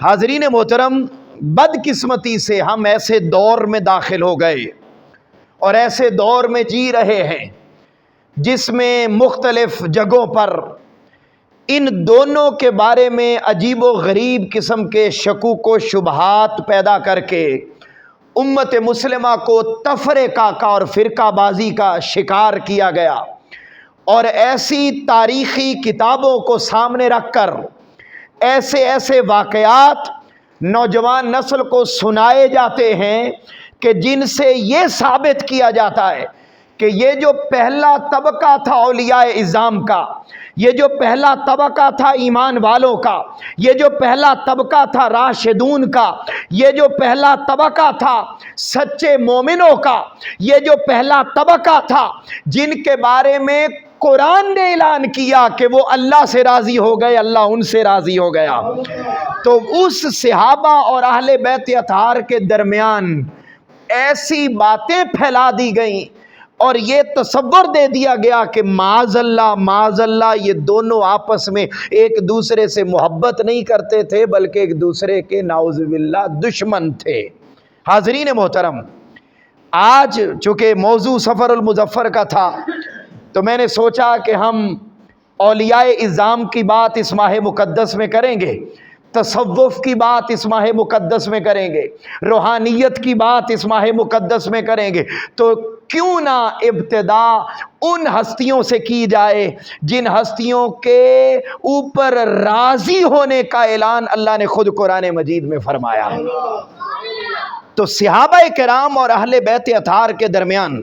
حاضرین محترم، بدقسمتی سے ہم ایسے دور میں داخل ہو گئے اور ایسے دور میں جی رہے ہیں جس میں مختلف جگہوں پر ان دونوں کے بارے میں عجیب و غریب قسم کے شکوک و شبہات پیدا کر کے امت مسلمہ کو تفرقہ کا اور فرقہ بازی کا شکار کیا گیا، اور ایسی تاریخی کتابوں کو سامنے رکھ کر ایسے واقعات نوجوان نسل کو سنائے جاتے ہیں کہ جن سے یہ ثابت کیا جاتا ہے کہ یہ جو پہلا طبقہ تھا اولیاء اعظام کا، یہ جو پہلا طبقہ تھا ایمان والوں کا، یہ جو پہلا طبقہ تھا راشدون کا، یہ جو پہلا طبقہ تھا سچے مومنوں کا، یہ جو پہلا طبقہ تھا جن کے بارے میں قرآن نے اعلان کیا کہ وہ اللہ سے راضی ہو گئے، اللہ ان سے راضی ہو گیا، تو اس صحابہ اور اہل بیت اطہار کے درمیان ایسی باتیں پھیلا دی گئیں اور یہ تصور دے دیا گیا کہ معاذ اللہ یہ دونوں آپس میں ایک دوسرے سے محبت نہیں کرتے تھے بلکہ ایک دوسرے کے نعوذ باللہ دشمن تھے۔ حاضرین محترم، آج چونکہ موضوع سفر المظفر کا تھا تو میں نے سوچا کہ ہم اولیاء اعظام کی بات اس ماہ مقدس میں کریں گے، تصوف کی بات اس ماہ مقدس میں کریں گے، روحانیت کی بات اس ماہ مقدس میں کریں گے، تو کیوں نہ ابتدا ان ہستیوں سے کی جائے جن ہستیوں کے اوپر راضی ہونے کا اعلان اللہ نے خود قرآن مجید میں فرمایا ہے۔ تو صحابہ کرام اور اہل بیت اطہار کے درمیان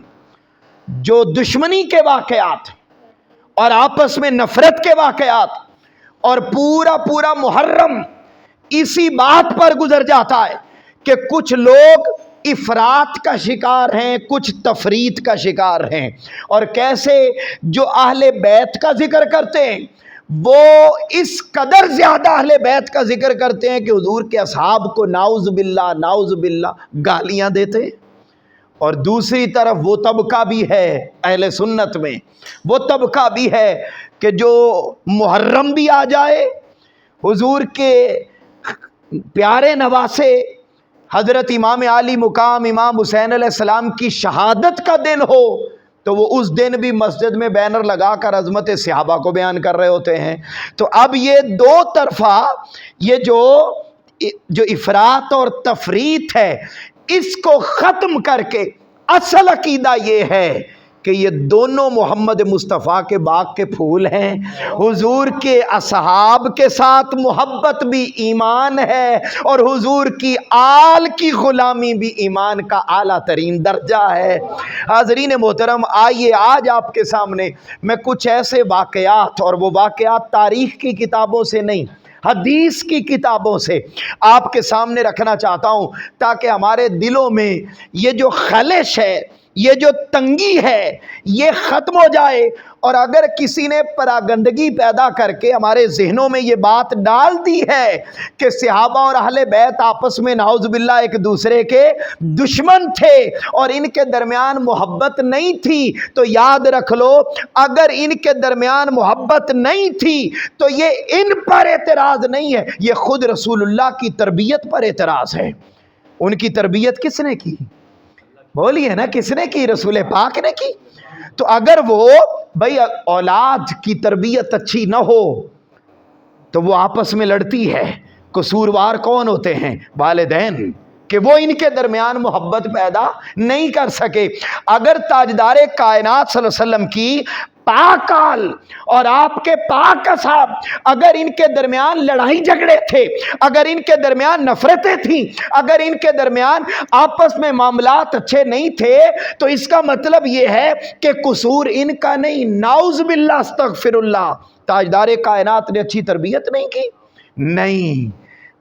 جو دشمنی کے واقعات اور آپس میں نفرت کے واقعات اور پورا محرم اسی بات پر گزر جاتا ہے کہ کچھ لوگ افراط کا شکار ہیں، کچھ تفریط کا شکار ہیں، اور کیسے جو اہل بیت کا ذکر کرتے ہیں وہ اس قدر زیادہ اہل بیت کا ذکر کرتے ہیں کہ حضور کے اصحاب کو نعوذ باللہ گالیاں دیتے ہیں، اور دوسری طرف وہ طبقہ بھی ہے اہل سنت میں، وہ طبقہ بھی ہے کہ جو محرم بھی آ جائے، حضور کے پیارے نواسے حضرت امام علی مقام امام حسین علیہ السلام کی شہادت کا دن ہو تو وہ اس دن بھی مسجد میں بینر لگا کر عظمت صحابہ کو بیان کر رہے ہوتے ہیں۔ تو اب یہ دو طرفہ یہ جو افراط اور تفریط ہے اس کو ختم کر کے اصل عقیدہ یہ ہے کہ یہ دونوں محمد مصطفیٰ کے باغ کے پھول ہیں، حضور کے اصحاب کے ساتھ محبت بھی ایمان ہے اور حضور کی آل کی غلامی بھی ایمان کا اعلیٰ ترین درجہ ہے۔ حاضرین محترم، آئیے آج آپ کے سامنے میں کچھ ایسے واقعات، اور وہ واقعات تاریخ کی کتابوں سے نہیں حدیث کی کتابوں سے آپ کے سامنے رکھنا چاہتا ہوں تاکہ ہمارے دلوں میں یہ جو خلش ہے، یہ جو تنگی ہے، یہ ختم ہو جائے، اور اگر کسی نے پراگندگی پیدا کر کے ہمارے ذہنوں میں یہ بات ڈال دی ہے کہ صحابہ اور اہل بیت آپس میں نعوذ باللہ ایک دوسرے کے دشمن تھے اور ان کے درمیان محبت نہیں تھی، تو یاد رکھ لو اگر ان کے درمیان محبت نہیں تھی تو یہ ان پر اعتراض نہیں ہے، یہ خود رسول اللہ کی تربیت پر اعتراض ہے۔ ان کی تربیت کس نے کی؟ بولیے نا، کس نے کی؟ رسول پاک نے کی۔ تو اگر وہ بھائی اولاد کی تربیت اچھی نہ ہو تو وہ آپس میں لڑتی ہے، قصوروار کون ہوتے ہیں؟ والدین، کہ وہ ان کے درمیان محبت پیدا نہیں کر سکے۔ اگر تاجدار کائنات صلی اللہ علیہ وسلم کی پاک آل اور آپ کے پاک اصحاب اگر ان کے درمیان لڑائی جھگڑے تھے، اگر ان کے درمیان نفرتیں تھیں، اگر ان کے درمیان آپس میں معاملات اچھے نہیں تھے، تو اس کا مطلب یہ ہے کہ قصور ان کا نہیں، نعوذ باللہ استغفر اللہ، تاجدار کائنات نے اچھی تربیت نہیں کی؟ نہیں،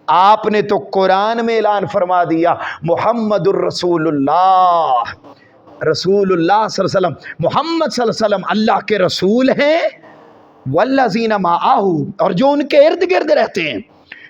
آپ نے تو قرآن میں اعلان فرما دیا محمد الرسول اللہ، رسول اللہ صلی اللہ علیہ وسلم، محمد صلی اللہ علیہ وسلم اللہ کے رسول ہیں، والذین معہ، اور جو ان کے ارد گرد رہتے ہیں،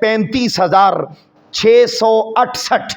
35,668।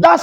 10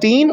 3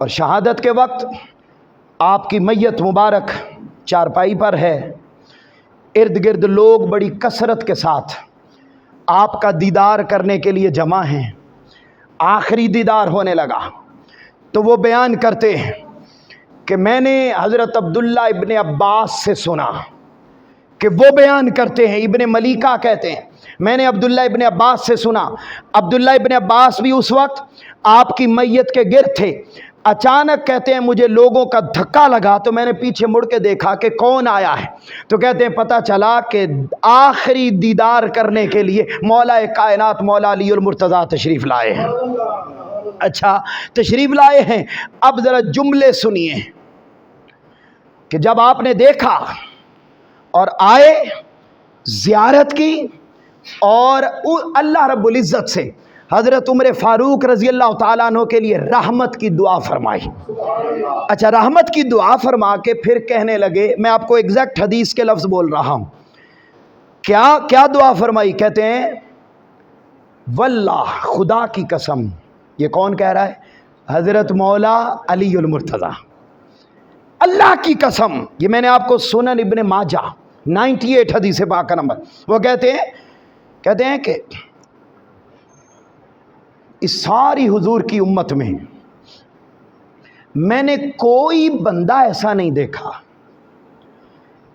اور شہادت کے وقت آپ کی میت مبارک چارپائی پر ہے، ارد گرد لوگ بڑی کثرت کے ساتھ آپ کا دیدار کرنے کے لیے جمع ہیں، آخری دیدار ہونے لگا تو وہ بیان کرتے ہیں کہ میں نے حضرت عبداللہ ابن عباس سے سنا کہ وہ بیان کرتے ہیں، ابن ملیکہ کہتے ہیں میں نے عبداللہ ابن عباس سے سنا، عبداللہ ابن عباس بھی اس وقت آپ کی میت کے گرد تھے، اچانک کہتے ہیں مجھے لوگوں کا دھکا لگا تو میں نے پیچھے مڑ کے دیکھا کہ کون آیا ہے، تو کہتے ہیں پتہ چلا کہ آخری دیدار کرنے کے لیے مولا کائنات مولا علی المرتضیٰ تشریف لائے ہیں۔ اچھا تشریف لائے ہیں، اب ذرا جملے سنیے کہ جب آپ نے دیکھا اور آئے، زیارت کی اور اللہ رب العزت سے حضرت عمر فاروق رضی اللہ تعالیٰ عنہ کے لیے رحمت کی دعا فرمائی۔ اچھا رحمت کی دعا فرما کے پھر کہنے لگے، میں آپ کو ایگزیکٹ حدیث کے لفظ بول رہا ہوں، کیا دعا فرمائی؟ کہتے ہیں واللہ، خدا کی قسم، یہ کون کہہ رہا ہے؟ حضرت مولا علی المرتضیٰ، اللہ کی قسم، یہ میں نے آپ کو سنن ابن ماجہ 98 حدیث پاک کا نمبر، وہ کہتے ہیں کہ اس ساری حضور کی امت میں نے کوئی بندہ ایسا نہیں دیکھا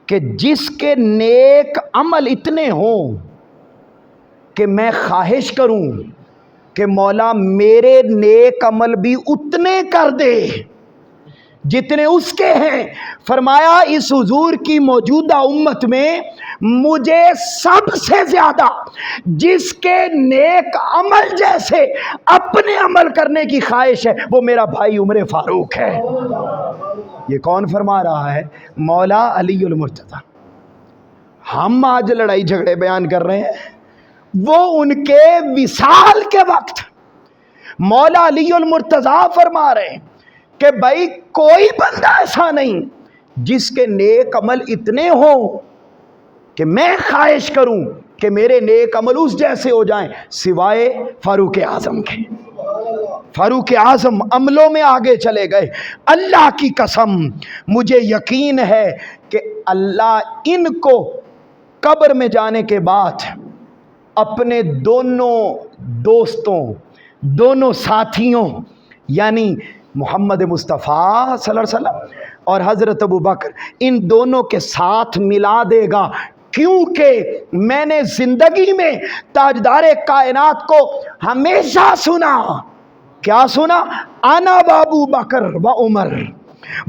کہ جس کے نیک عمل اتنے ہوں کہ میں خواہش کروں کہ مولا میرے نیک عمل بھی اتنے کر دے جتنے اس کے ہیں۔ فرمایا اس حضور کی موجودہ امت میں مجھے سب سے زیادہ جس کے نیک عمل جیسے اپنے عمل کرنے کی خواہش ہے وہ میرا بھائی عمر فاروق ہے۔ یہ کون فرما رہا ہے؟ مولا علی المرتضیٰ۔ ہم آج لڑائی جھگڑے بیان کر رہے ہیں، وہ ان کے وصال کے وقت مولا علی المرتضیٰ فرما رہے ہیں کہ بھائی کوئی بندہ ایسا نہیں جس کے نیک عمل اتنے ہوں کہ میں خواہش کروں کہ میرے نیک عمل اس جیسے ہو جائیں سوائے فاروق اعظم کے۔ فاروق اعظم عملوں میں آگے چلے گئے۔ اللہ کی قسم مجھے یقین ہے کہ اللہ ان کو قبر میں جانے کے بعد اپنے دونوں دوستوں، دونوں ساتھیوں یعنی محمد مصطفیٰ صلی اللہ علیہ وسلم اور حضرت ابوبکر، ان دونوں کے ساتھ ملا دے گا، کیونکہ میں نے زندگی میں تاجدار کائنات کو ہمیشہ سنا۔ کیا سنا؟ انا ابو بکر و عمر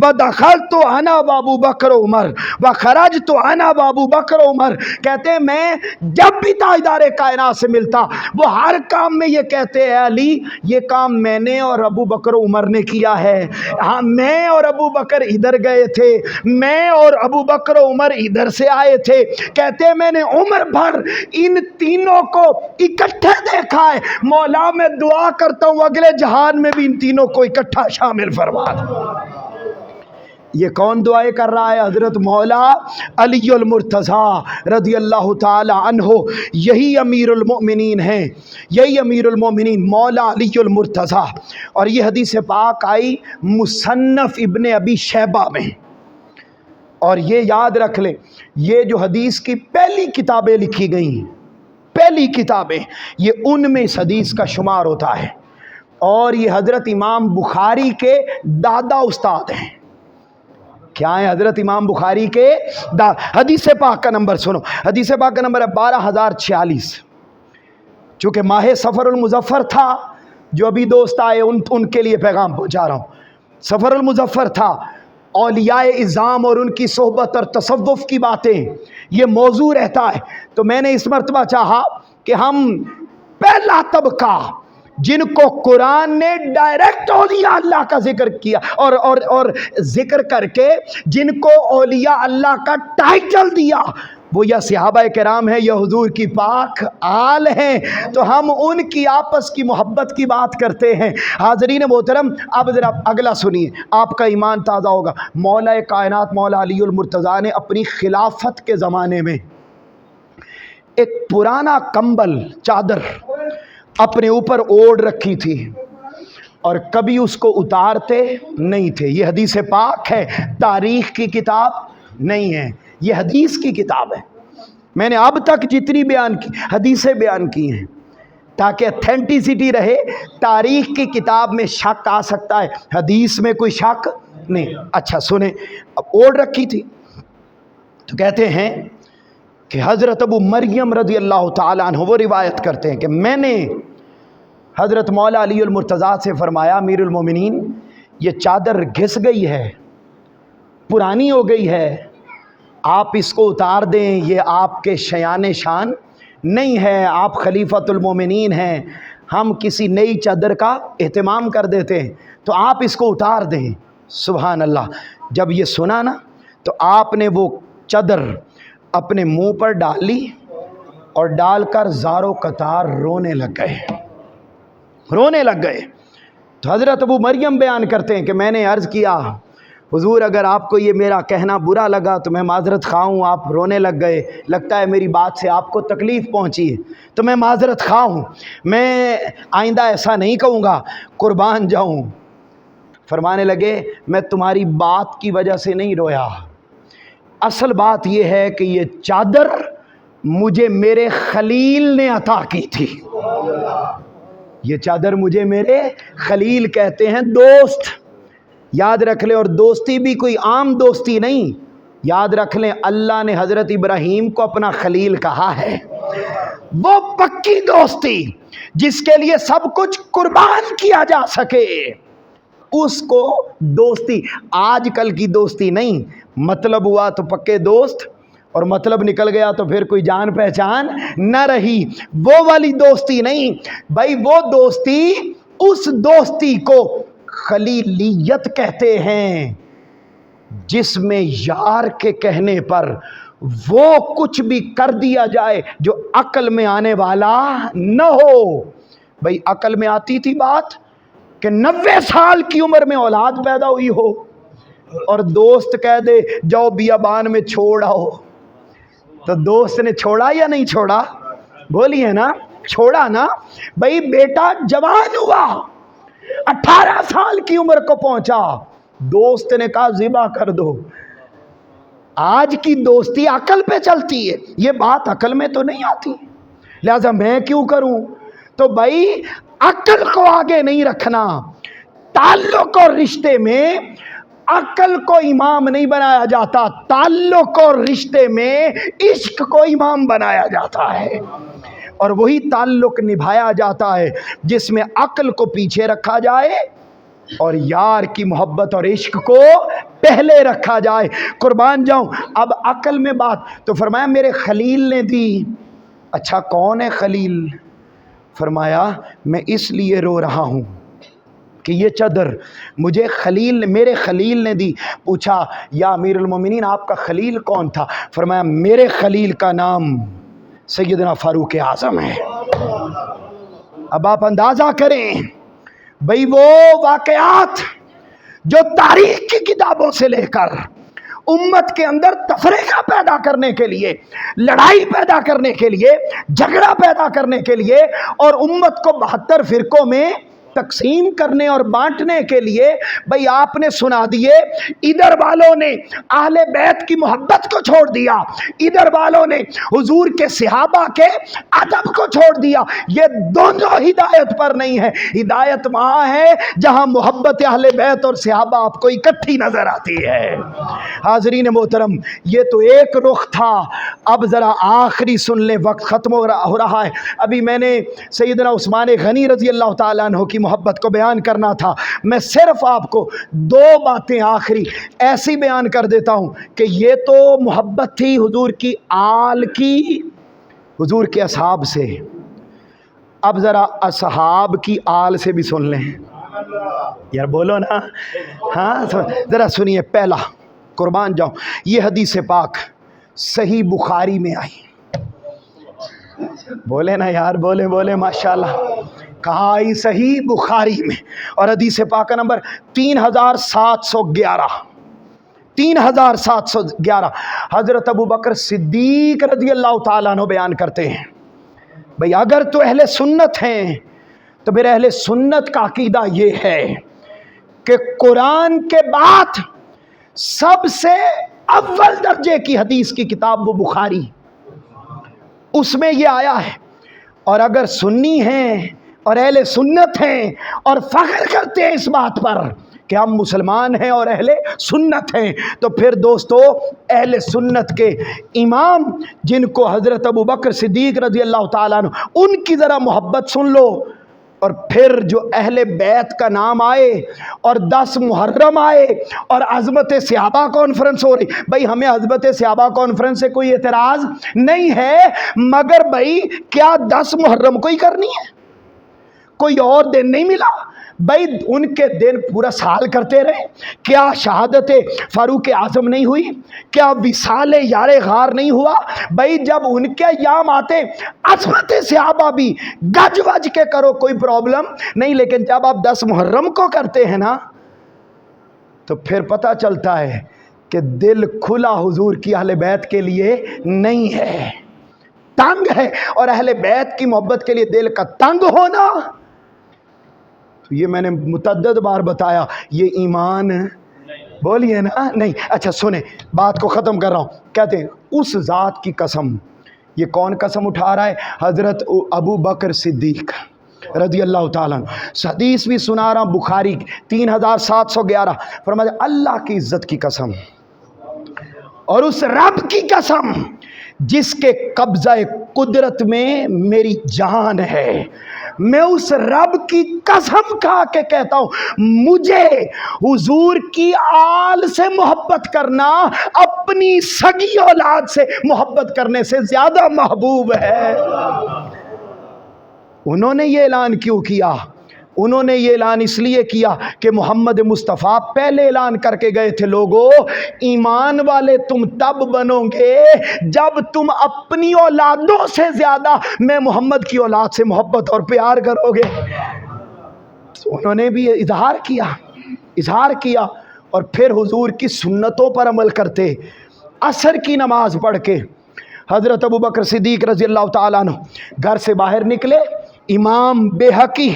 ودخلت انا ابو بکر و عمر وخرجت انا ابو بکر و عمر۔ کہتے ہیں میں جب بھی تاجدار کائنات سے ملتا وہ ہر کام میں یہ کہتے ہیں علی یہ کام میں نے اور ابو بکر و عمر نے کیا ہے، ہاں میں اور ابو بکر ادھر گئے تھے، میں اور ابو بکر و عمر ادھر سے آئے تھے۔ کہتے ہیں میں نے عمر بھر ان تینوں کو اکٹھے دیکھا ہے، مولا میں دعا کرتا ہوں اگلے جہان میں بھی ان تینوں کو اکٹھا شامل فرما دے۔ یہ کون دعائیں کر رہا ہے؟ حضرت مولا علی المرتضیٰ رضی اللہ تعالی عنہ۔ یہی امیر المؤمنین ہیں، یہی امیر المؤمنین مولا علی المرتضیٰ۔ اور یہ حدیث پاک آئی مصنف ابن ابی شیبہ میں، اور یہ یاد رکھ لیں یہ جو حدیث کی پہلی کتابیں لکھی گئیں، پہلی کتابیں، یہ ان میں اس حدیث کا شمار ہوتا ہے، اور یہ حضرت امام بخاری کے دادا استاد ہیں۔ کیا ہے؟ حضرت امام بخاری کے حدیث پاک کا نمبر سنو، حدیث پاک کا نمبر ہے 12046۔ چونکہ ماہ سفر المظفر تھا، جو ابھی دوست آئے ان کے لیے پیغام پہنچا رہا ہوں۔ سفر المظفر تھا، اولیاء اعظام اور ان کی صحبت اور تصوف کی باتیں یہ موضوع رہتا ہے، تو میں نے اس مرتبہ چاہا کہ ہم پہلا طبقہ جن کو قرآن نے ڈائریکٹ اولیاء اللہ کا ذکر کیا اور ذکر کر کے جن کو اولیاء اللہ کا ٹائٹل دیا وہ یا صحابہ کرام ہیں یا حضور کی پاک آل ہیں، تو ہم ان کی آپس کی محبت کی بات کرتے ہیں۔ حاضرین محترم اب ذرا اگلا سنیے، آپ کا ایمان تازہ ہوگا۔ مولا کائنات مولا علی المرتضیٰ نے اپنی خلافت کے زمانے میں ایک پرانا کمبل چادر اپنے اوپر اوڑھ رکھی تھی، اور کبھی اس کو اتارتے نہیں تھے. یہ حدیث پاک ہے، تاریخ کی کتاب نہیں ہے، یہ حدیث کی کتاب ہے. میں نے اب تک جتنی بیان کی حدیثیں بیان کی ہیں تاکہ اتھینٹیسٹی رہے. تاریخ کی کتاب میں شک آ سکتا ہے، حدیث میں کوئی شک نہیں. اچھا سنیں، اب اوڑھ رکھی تھی تو کہتے ہیں کہ حضرت ابو مریم رضی اللہ تعالیٰ عنہ وہ روایت کرتے ہیں کہ میں نے حضرت مولا علی المرتضیٰ سے فرمایا امیر المومنین یہ چادر گھس گئی ہے، پرانی ہو گئی ہے، آپ اس کو اتار دیں، یہ آپ کے شیان شان نہیں ہے، آپ خلیفۃ المومنین ہیں، ہم کسی نئی چادر کا اہتمام کر دیتے ہیں، تو آپ اس کو اتار دیں. سبحان اللہ. جب یہ سنا نا تو آپ نے وہ چادر اپنے منہ پر ڈال لی اور ڈال کر زاروں قطار رونے لگ گئے. تو حضرت ابو مریم بیان کرتے ہیں کہ میں نے عرض کیا حضور اگر آپ کو یہ میرا کہنا برا لگا تو میں معذرت خواہ ہوں، آپ رونے لگ گئے، لگتا ہے میری بات سے آپ کو تکلیف پہنچی ہے تو میں معذرت خواہ ہوں، میں آئندہ ایسا نہیں کہوں گا، قربان جاؤں. فرمانے لگے میں تمہاری بات کی وجہ سے نہیں رویا، اصل بات یہ ہے کہ یہ چادر مجھے میرے خلیل نے عطا کی تھی. یہ چادر مجھے میرے خلیل کہتے ہیں دوست، یاد رکھ لیں. اور دوستی بھی کوئی عام دوستی نہیں، یاد رکھ لیں اللہ نے حضرت ابراہیم کو اپنا خلیل کہا ہے. وہ پکی دوستی جس کے لیے سب کچھ قربان کیا جا سکے، اس کو دوستی. آج کل کی دوستی نہیں، مطلب ہوا تو پکے دوست اور مطلب نکل گیا تو پھر کوئی جان پہچان نہ رہی. وہ والی دوستی نہیں بھائی، وہ دوستی، اس دوستی کو خلیلیت کہتے ہیں جس میں یار کے کہنے پر وہ کچھ بھی کر دیا جائے جو عقل میں آنے والا نہ ہو. بھائی عقل میں آتی تھی بات کہ 90 سال کی عمر میں اولاد پیدا ہوئی ہو اور دوست کہہ دے جاؤ بیابان میں چھوڑ آؤ، تو دوست نے چھوڑا یا نہیں چھوڑا؟ بولیے نا، چھوڑا نا. بھائی بیٹا جوان ہوا، 18 سال کی عمر کو پہنچا، دوست نے کہا ذبح کر دو. آج کی دوستی عقل پہ چلتی ہے، یہ بات عقل میں تو نہیں آتی، لہذا میں کیوں کروں. تو بھائی عقل کو آگے نہیں رکھنا. تعلق اور رشتے میں عقل کو امام نہیں بنایا جاتا، تعلق اور رشتے میں عشق کو امام بنایا جاتا ہے. اور وہی تعلق نبھایا جاتا ہے جس میں عقل کو پیچھے رکھا جائے اور یار کی محبت اور عشق کو پہلے رکھا جائے. قربان جاؤں. اب عقل میں بات تو فرمایا میرے خلیل نے دی. اچھا کون ہے خلیل؟ فرمایا میں اس لیے رو رہا ہوں کہ یہ چادر مجھے میرے خلیل نے دی. پوچھا یا امیر المومنین آپ کا خلیل کون تھا؟ فرمایا میرے خلیل کا نام سیدنا فاروق اعظم ہے. اب آپ اندازہ کریں بھئی وہ واقعات جو تاریخ کی کتابوں سے لے کر امت کے اندر تفریقہ پیدا کرنے کے لیے، لڑائی پیدا کرنے کے لیے، جھگڑا پیدا کرنے کے لیے اور امت کو 72 فرقوں میں تقسیم کرنے اور بانٹنے کے لیے بھئی آپ نے سنا دیے. ادھر والوں نے اہل بیت کی محبت کو چھوڑ دیا، ادھر والوں نے حضور کے صحابہ کے ادب کو چھوڑ دیا. یہ دونوں ہدایت پر نہیں ہے. ہدایت وہاں ہے جہاں محبت اہل بیت اور صحابہ آپ کو اکٹھی نظر آتی ہے. حاضرین محترم، یہ تو ایک رخ تھا. اب ذرا آخری سن لیں، وقت ختم ہو رہا ہے. ابھی میں نے سیدنا عثمان غنی رضی اللہ تعالیٰ عنہ کی محبت کو بیان کرنا تھا. میں صرف آپ کو 2 باتیں آخری ایسی بیان کر دیتا ہوں کہ یہ تو محبت تھی حضور کی آل کی، حضور کے اصحاب سے. اب ذرا اصحاب کی آل سے بھی سن لیں. یار بولو نا، ہاں ذرا سنیے. پہلا، قربان جاؤں، یہ حدیث پاک صحیح بخاری میں آئی. بولے نا یار، بولے ماشاءاللہ. کہاں آئی؟ صحیح بخاری میں. اور حدیث پاک کا نمبر 3711. 3711. حضرت ابو بکر صدیق رضی اللہ تعالیٰ عنہ بیان کرتے ہیں بھئی اگر تو اہل سنت ہیں تو پھر اہل سنت کا عقیدہ یہ ہے کہ قرآن کے بعد سب سے اول درجے کی حدیث کی کتاب وہ بخاری، اس میں یہ آیا ہے۔ اور اگر سنی ہیں اور اہل سنت ہیں اور فخر کرتے ہیں اس بات پر کہ ہم مسلمان ہیں اور اہل سنت ہیں، تو پھر دوستو اہل سنت کے امام جن کو حضرت ابو بکر صدیق رضی اللہ تعالیٰ عنہ، ان کی ذرا محبت سن لو۔ اور پھر جو اہل بیت کا نام آئے اور 10 محرم آئے اور عظمت صحابہ کانفرنس ہو رہی، بھائی ہمیں عظمت صحابہ کانفرنس سے کوئی اعتراض نہیں ہے، مگر بھائی کیا 10 محرم کو ہی کرنی ہے؟ کوئی اور دن نہیں ملا؟ بھائی ان کے دن پورا سال کرتے رہے۔ کیا شہادت فاروق اعظم نہیں ہوئی؟ کیا وصال یار غار نہیں ہوا؟ بھائی جب ان کے ایام آتے عظمت صحابہ بھی گج وج کے کرو، کوئی پرابلم نہیں، لیکن جب آپ 10 محرم کو کرتے ہیں نا تو پھر پتہ چلتا ہے کہ دل کھلا حضور کی اہل بیت کے لیے نہیں ہے، تنگ ہے۔ اور اہل بیت کی محبت کے لیے دل کا تنگ ہونا، یہ میں نے متعدد بار بتایا، یہ ایمان بولیے نا نہیں۔ اچھا سنیں، بات کو ختم کر رہا ہوں۔ کہتے ہیں اس ذات کی قسم، یہ کون قسم اٹھا رہا ہے؟ حضرت ابو بکر صدیق رضی اللہ تعالیٰ عنہ۔ حدیث بھی سنا رہا ہوں بخاری 3711، فرمایا اللہ کی عزت کی قسم اور اس رب کی قسم جس کے قبضہ قدرت میں میری جان ہے، میں اس رب کی قسم کھا کے کہتا ہوں، مجھے حضور کی آل سے محبت کرنا اپنی سگی اولاد سے محبت کرنے سے زیادہ محبوب ہے۔ انہوں نے یہ اعلان کیوں کیا؟ انہوں نے یہ اعلان اس لیے کیا کہ محمد مصطفیٰ پہلے اعلان کر کے گئے تھے، لوگو ایمان والے تم تب بنو گے جب تم اپنی اولادوں سے زیادہ میں محمد کی اولاد سے محبت اور پیار کرو گے۔ انہوں نے بھی اظہار کیا اور پھر حضور کی سنتوں پر عمل کرتے۔ عصر کی نماز پڑھ کے حضرت ابو بکر صدیق رضی اللہ تعالیٰ عنہ گھر سے باہر نکلے، امام بیہقی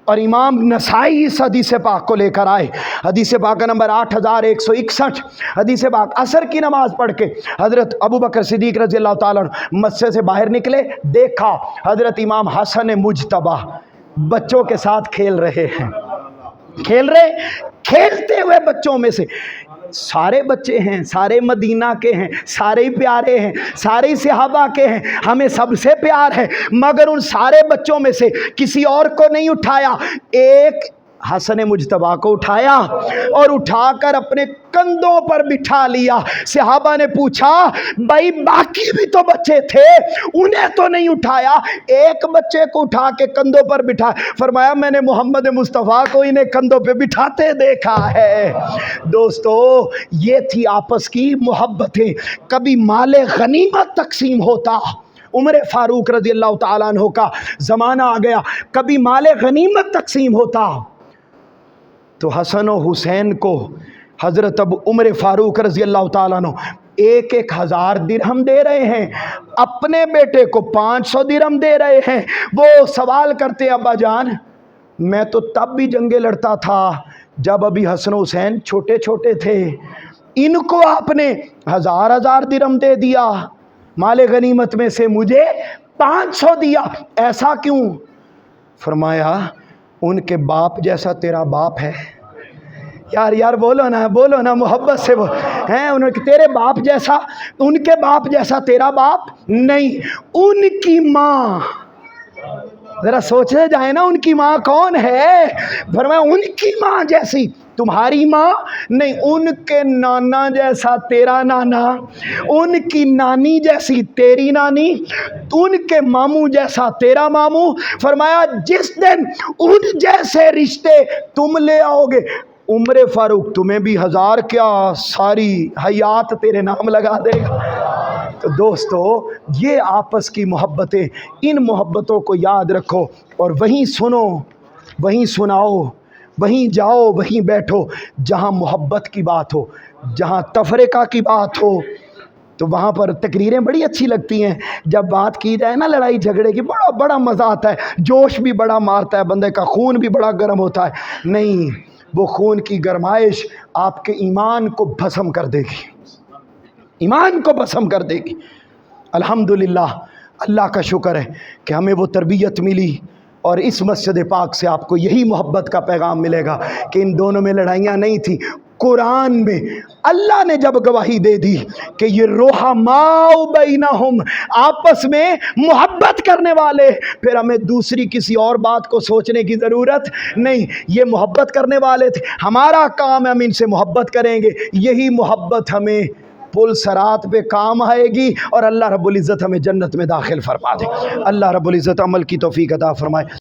اور امام نسائی اس حدیث پاک کو لے کر آئے۔ حدیث پاک کا نمبر 8161۔ حدیث پاک، عصر کی نماز پڑھ کے حضرت ابو بکر صدیق رضی اللہ تعالیٰ عنہ مسجد سے باہر نکلے، دیکھا حضرت امام حسن مجتبیٰ بچوں کے ساتھ کھیل رہے ہیں۔ کھیلتے ہوئے بچوں میں سے سارے بچے ہیں، سارے مدینہ کے ہیں، سارے پیارے ہیں، سارے صحابہ کے ہیں، ہمیں سب سے پیار ہے، مگر ان سارے بچوں میں سے کسی اور کو نہیں اٹھایا، ایک حسن مجتبیٰ کو اٹھایا اور اٹھا کر اپنے کندھوں پر بٹھا لیا۔ صحابہ نے پوچھا بھائی باقی بھی تو بچے تھے، انہیں تو نہیں اٹھایا، ایک بچے کو اٹھا کے کندھوں پر بٹھا۔ فرمایا میں نے محمد مصطفیٰ کو انہیں کندھوں پہ بٹھاتے دیکھا ہے۔ دوستو یہ تھی آپس کی محبتیں۔ کبھی مال غنیمت تقسیم ہوتا، عمر فاروق رضی اللہ تعالیٰ عنہ کا زمانہ آ گیا، کبھی مال غنیمت تقسیم ہوتا تو حسن و حسین کو حضرت اب عمر فاروق رضی اللہ تعالیٰ عنہ 1000 درہم دے رہے ہیں، اپنے بیٹے کو 500 درہم دے رہے ہیں۔ وہ سوال کرتے ابا جان میں تو تب بھی جنگیں لڑتا تھا جب ابھی حسن و حسین چھوٹے چھوٹے تھے، ان کو آپ نے 1000 درہم دے دیا، مال غنیمت میں سے مجھے 500 دیا، ایسا کیوں؟ فرمایا ان کے باپ جیسا تیرا باپ ہے۔ یار بولو نا محبت سے وہ ہیں، انہوں نے تیرے باپ جیسا، ان کے باپ جیسا تیرا باپ نہیں، ان کی ماں، ذرا سوچنے جائیں نا ان کی ماں کون ہے؟ فرمایا ان کی ماں جیسی تمہاری ماں نہیں، ان کے نانا جیسا تیرا نانا، ان کی نانی جیسی تیری نانی، ان کے ماموں جیسا تیرا ماموں۔ فرمایا جس دن ان جیسے رشتے تم لے آؤ گے، عمر فاروق تمہیں بھی 1000 کیا ساری حیات تیرے نام لگا دے گا۔ تو دوستو یہ آپس کی محبتیں، ان محبتوں کو یاد رکھو اور وہیں سنو، وہیں سناؤ، وہیں جاؤ، وہیں بیٹھو جہاں محبت کی بات ہو، جہاں تفرقہ کی بات ہو۔ تو وہاں پر تقریریں بڑی اچھی لگتی ہیں، جب بات کی جائے نا لڑائی جھگڑے کی بڑا مزہ آتا ہے، جوش بھی بڑا مارتا ہے، بندے کا خون بھی بڑا گرم ہوتا ہے۔ نہیں، وہ خون کی گرمائش آپ کے ایمان کو بھسم کر دے گی، ایمان کو بھسم کر دے گی۔ الحمدللہ، اللہ کا شکر ہے کہ ہمیں وہ تربیت ملی، اور اس مسجد پاک سے آپ کو یہی محبت کا پیغام ملے گا کہ ان دونوں میں لڑائیاں نہیں تھی۔ قرآن میں اللہ نے جب گواہی دے دی کہ یہ رحماء بینہم، آپس میں محبت کرنے والے، پھر ہمیں دوسری کسی اور بات کو سوچنے کی ضرورت نہیں، یہ محبت کرنے والے تھے، ہمارا کام ہے ہم ان سے محبت کریں گے، یہی محبت ہمیں پل صراط پہ کام آئے گی، اور اللہ رب العزت ہمیں جنت میں داخل فرما دے۔ اللہ رب العزت عمل کی توفیق عطا فرمائے۔